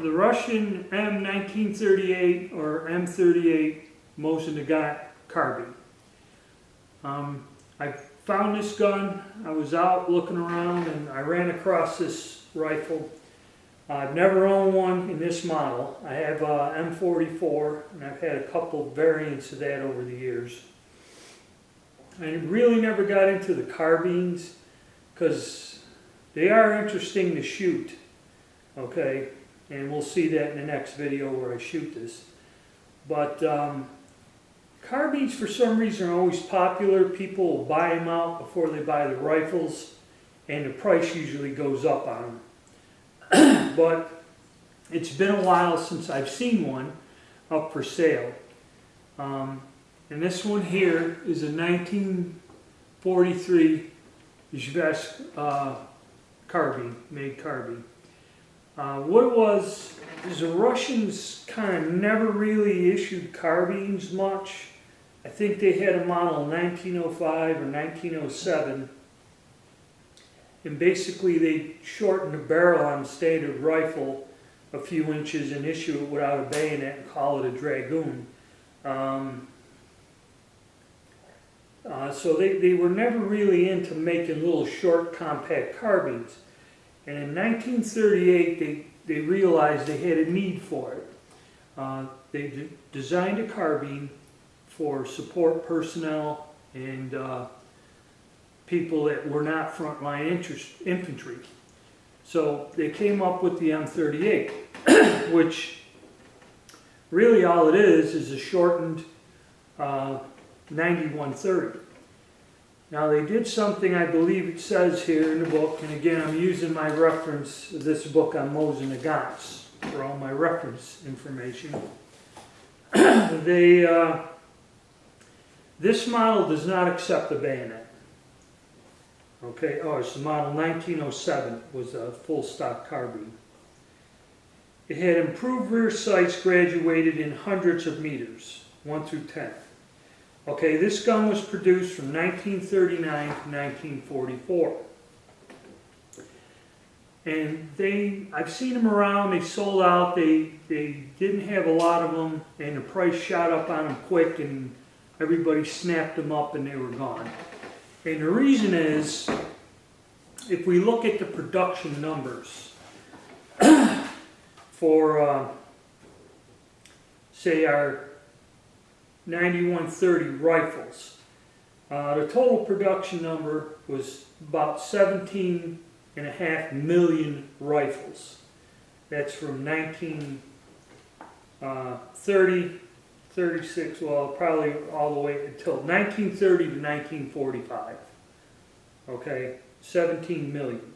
the Russian M1938 or M38 Mosin Nagant Carbine. I found this gun. I was out looking around and I ran across this rifle. I've never owned one in this model. I have a M44 and I've had a couple variants of that over the years. I really never got into the carbines because they are interesting to shoot, okay, and we'll see that in the next video where I shoot this. But carbines for some reason are always popular. People will buy them out before they buy the rifles, and the price usually goes up on them. But it's been a while since I've seen one up for sale. And this one here is a 1943 MAGIX carbine, made carbine. What it was is the Russians kind of never really issued carbines much. I think they had a model in 1905 or 1907. And basically they shortened the barrel on a standard rifle a few inches and issue it without a bayonet and call it a Dragoon. So they were never really into making little short compact carbines. And in 1938 they realized they had a need for it. They designed a carbine for support personnel and people that were not frontline infantry. So they came up with the M38, which really all it is a shortened 9130. Now they did something, I believe it says here in the book, and again I'm using my reference, this book on Mosin Nagant for all my reference information. This model does not accept the bayonet. Okay, oh, it's the model 1907, was a full stock carbine. It had improved rear sights graduated in hundreds of meters, 1 through 10. Okay, this gun was produced from 1939 to 1944. And I've seen them around, they sold out, they didn't have a lot of them, and the price shot up on them quick, and everybody snapped them up and they were gone. And the reason is, if we look at the production numbers for, say, our 9130 rifles, the total production number was about 17.5 million rifles. That's from 1930, 36, well, probably all the way until 1930 to 1945. Okay, 17 million.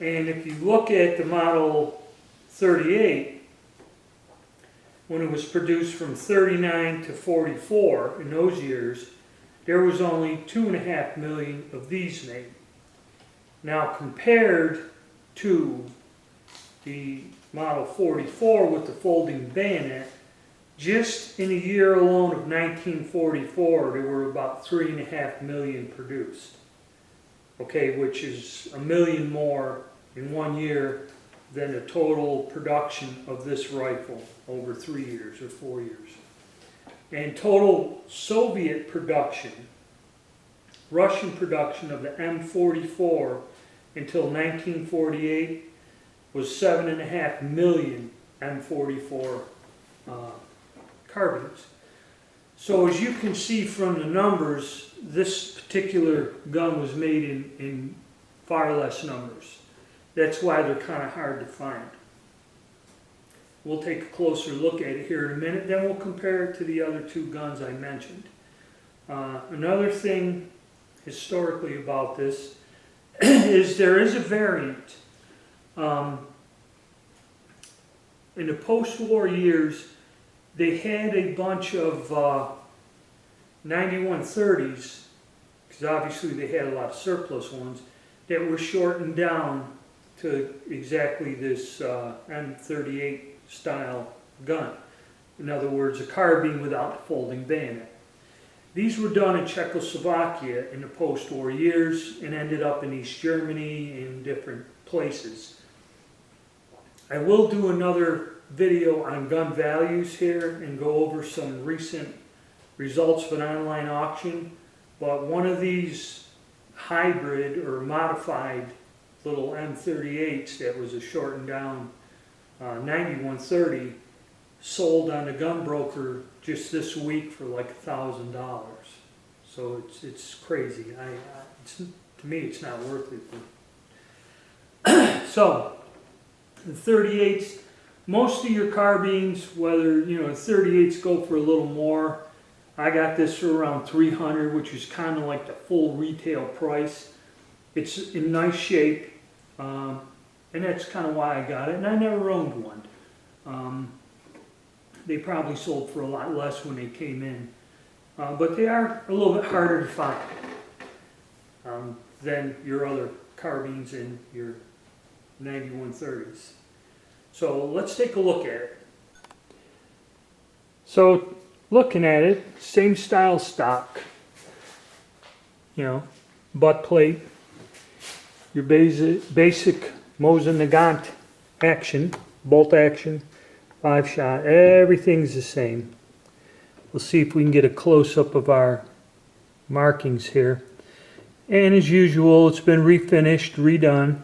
And if you look at the model 38, when it was produced from 39 to 44 in those years, there was only 2.5 million of these made. Now compared to the model 44 with the folding bayonet, just in a year alone of 1944, there were about 3.5 million produced. Okay, which is 1 million more in 1 year than the total production of this rifle over 3 years or 4 years. And total Soviet production, Russian production of the M44 until 1948 was 7.5 million M44 carbines. So as you can see from the numbers, this particular gun was made in far less numbers. That's why they're kind of hard to find. We'll take a closer look at it here in a minute, then we'll compare it to the other two guns I mentioned. Another thing historically about this is there is a variant. In the post-war years, they had a bunch of 9130s, because obviously they had a lot of surplus ones, that were shortened down to exactly this M38 style gun. In other words, a carbine without the folding bayonet. These were done in Czechoslovakia in the post-war years and ended up in East Germany and different places. I will do another video on gun values here and go over some recent results of an online auction. But one of these hybrid or modified little M38s that was a shortened down 9130 sold on the gun broker just this week for like $1,000. So it's crazy. To me, it's not worth it. So the 38s, most of your carbines, whether the 38s go for a little more. I got this for around $300, which is kind of like the full retail price. It's in nice shape, and that's kind of why I got it. And I never owned one. They probably sold for a lot less when they came in, but they are a little bit harder to find than your other carbines and your 9130s. So let's take a look at it. So looking at it, same style stock, butt plate, your basic Mosin Nagant action, bolt action, 5-shot, everything's the same. We'll see if we can get a close-up of our markings here. And as usual, it's been refinished, redone.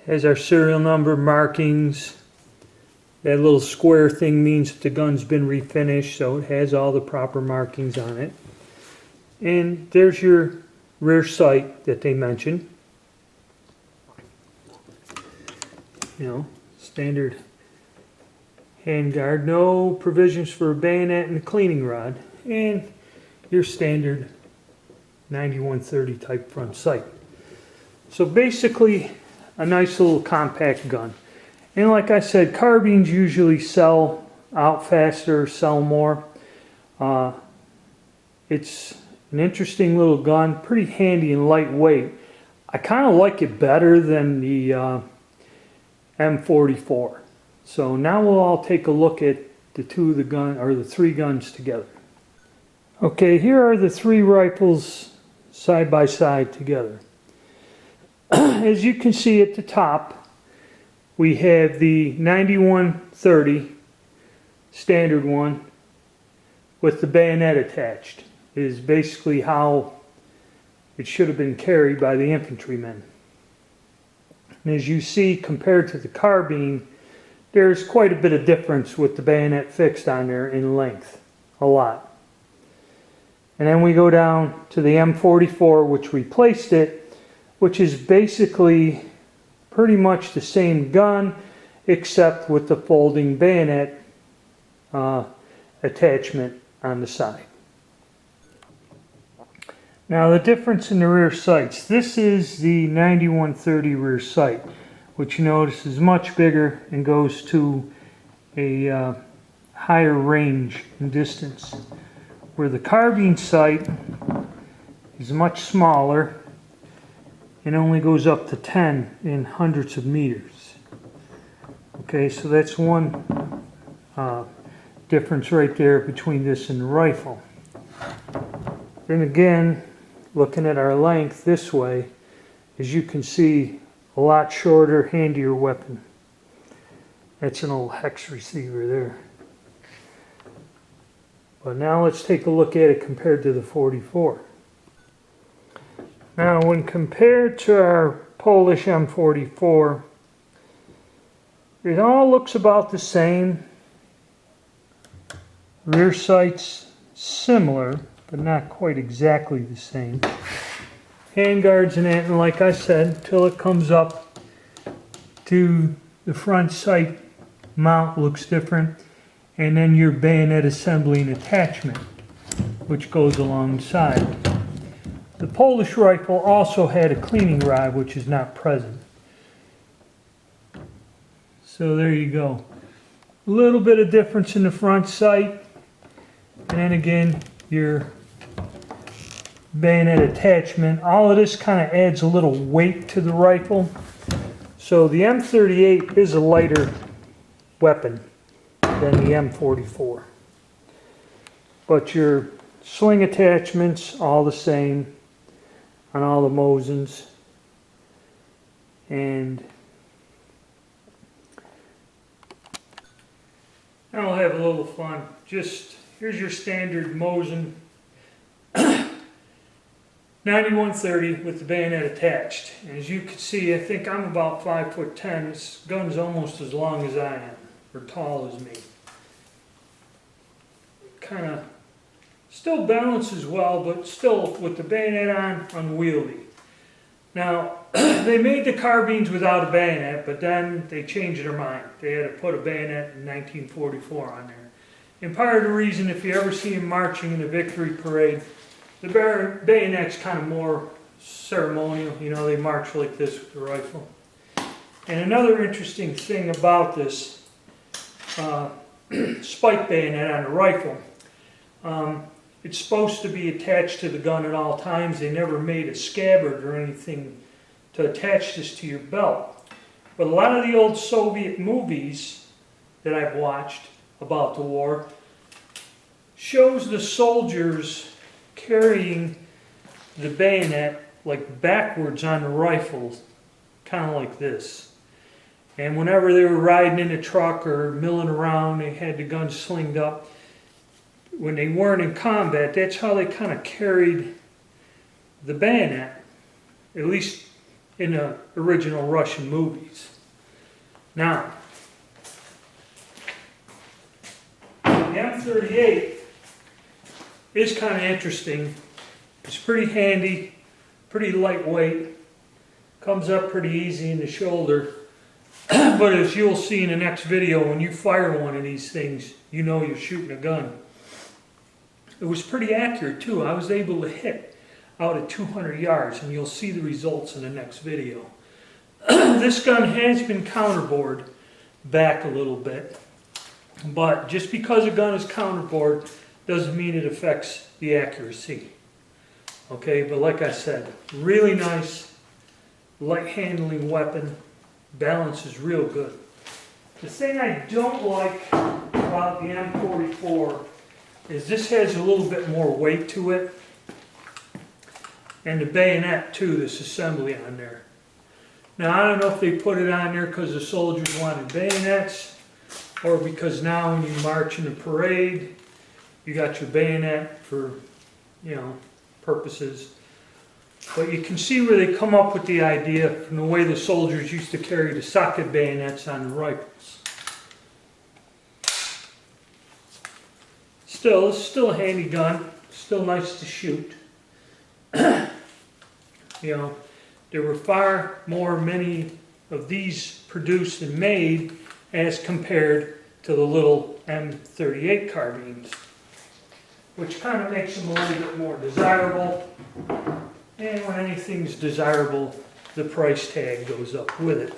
Has our serial number, markings. That little square thing means that the gun's been refinished, so it has all the proper markings on it. And there's your rear sight that they mentioned. Standard handguard, no provisions for a bayonet and a cleaning rod, and your standard 9130 type front sight. So basically a nice little compact gun. And like I said, carbines usually sell out faster, sell more. It's an interesting little gun, pretty handy and lightweight. I kind of like it better than the M44. So now we'll all take a look at the three guns together. Okay, here are the three rifles side by side together. As you can see at the top, we have the 9130 standard one with the bayonet attached. It is basically how it should have been carried by the infantrymen. And as you see, compared to the carbine, there's quite a bit of difference with the bayonet fixed on there in length, a lot. And then we go down to the M44, which replaced it, which is basically pretty much the same gun, except with the folding bayonet attachment on the side. Now the difference in the rear sights. This is the 9130 rear sight, which you notice is much bigger and goes to a higher range and distance. Where the carbine sight is much smaller and only goes up to 10 in hundreds of meters. Okay, so that's one difference right there between this and the rifle. Then again, looking at our length this way, as you can see, a lot shorter, handier weapon. That's an old hex receiver there. But now let's take a look at it compared to the 44. Now when compared to our Polish M44, it all looks about the same. Rear sights similar, but not quite exactly the same. Handguards and that, and like I said, until it comes up to the front sight mount looks different, and then your bayonet assembly and attachment, which goes alongside. The Polish rifle also had a cleaning rod, which is not present. So there you go. A little bit of difference in the front sight, and then again your bayonet attachment. All of this kind of adds a little weight to the rifle. So the M38 is a lighter weapon than the M44. But your sling attachments, all the same on all the Mosins. And have a little fun. Just, here's your standard Mosin 9130 with the bayonet attached. And as you can see, I think I'm about 5'10". This gun's almost as long as I am, or tall as me. Kind of still balances well, but still with the bayonet on, unwieldy. Now, they made the carbines without a bayonet, but then they changed their mind. They had to put a bayonet in 1944 on there. And part of the reason, if you ever see them marching in a victory parade, the bayonet's kind of more ceremonial. You know, they march like this with the rifle. And another interesting thing about this spike bayonet on the rifle, it's supposed to be attached to the gun at all times. They never made a scabbard or anything to attach this to your belt. But a lot of the old Soviet movies that I've watched about the war shows the soldiers carrying the bayonet like backwards on the rifles, kind of like this. And whenever they were riding in a truck or milling around, they had the gun slinged up. When they weren't in combat, that's how they kind of carried the bayonet, at least in the original Russian movies. Now, the M38 is kind of interesting. It's pretty handy, pretty lightweight, comes up pretty easy in the shoulder. But as you'll see in the next video, when you fire one of these things, you know you're shooting a gun. It was pretty accurate too. I was able to hit out at 200 yards, and you'll see the results in the next video. This gun has been counterbored back a little bit, but just because a gun is counterbored doesn't mean it affects the accuracy. Okay, but like I said, really nice, light handling weapon, balance is real good. The thing I don't like about the M44 is this has a little bit more weight to it, and the bayonet too, this assembly on there. Now I don't know if they put it on there because the soldiers wanted bayonets, or because now when you march in a parade, you got your bayonet for, you know, purposes. But you can see where they come up with the idea from the way the soldiers used to carry the socket bayonets on the rifles. Still, it's still a handy gun, still nice to shoot. You know, there were far many of these produced and made as compared to the little M38 carbines, which kind of makes them a little bit more desirable. And when anything's desirable, the price tag goes up with it.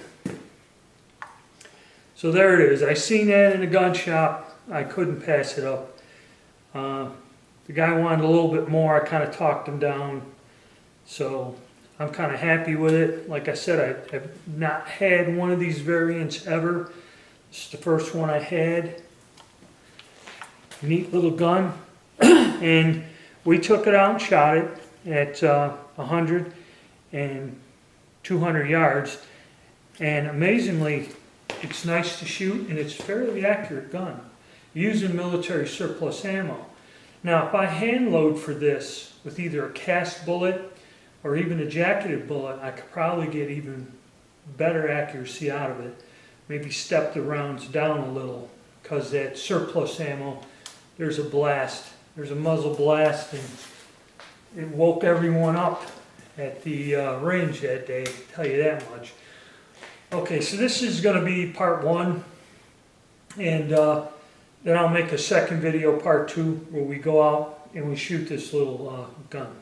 So there it is. I seen that in a gun shop. I couldn't pass it up. The guy wanted a little bit more. I kind of talked him down. So I'm kind of happy with it. Like I said, I've not had one of these variants ever. This is the first one I had. Neat little gun. And we took it out and shot it at 100 and 200 yards. And amazingly, it's nice to shoot, and it's a fairly accurate gun, using military surplus ammo. Now, if I hand load for this with either a cast bullet or even a jacketed bullet, I could probably get even better accuracy out of it. Maybe step the rounds down a little, because that surplus ammo, there's a blast. There's a muzzle blast, and it woke everyone up at the range that day, I'll tell you that much. Okay, so this is going to be part one, and then I'll make a second video, part two, where we go out and we shoot this little gun.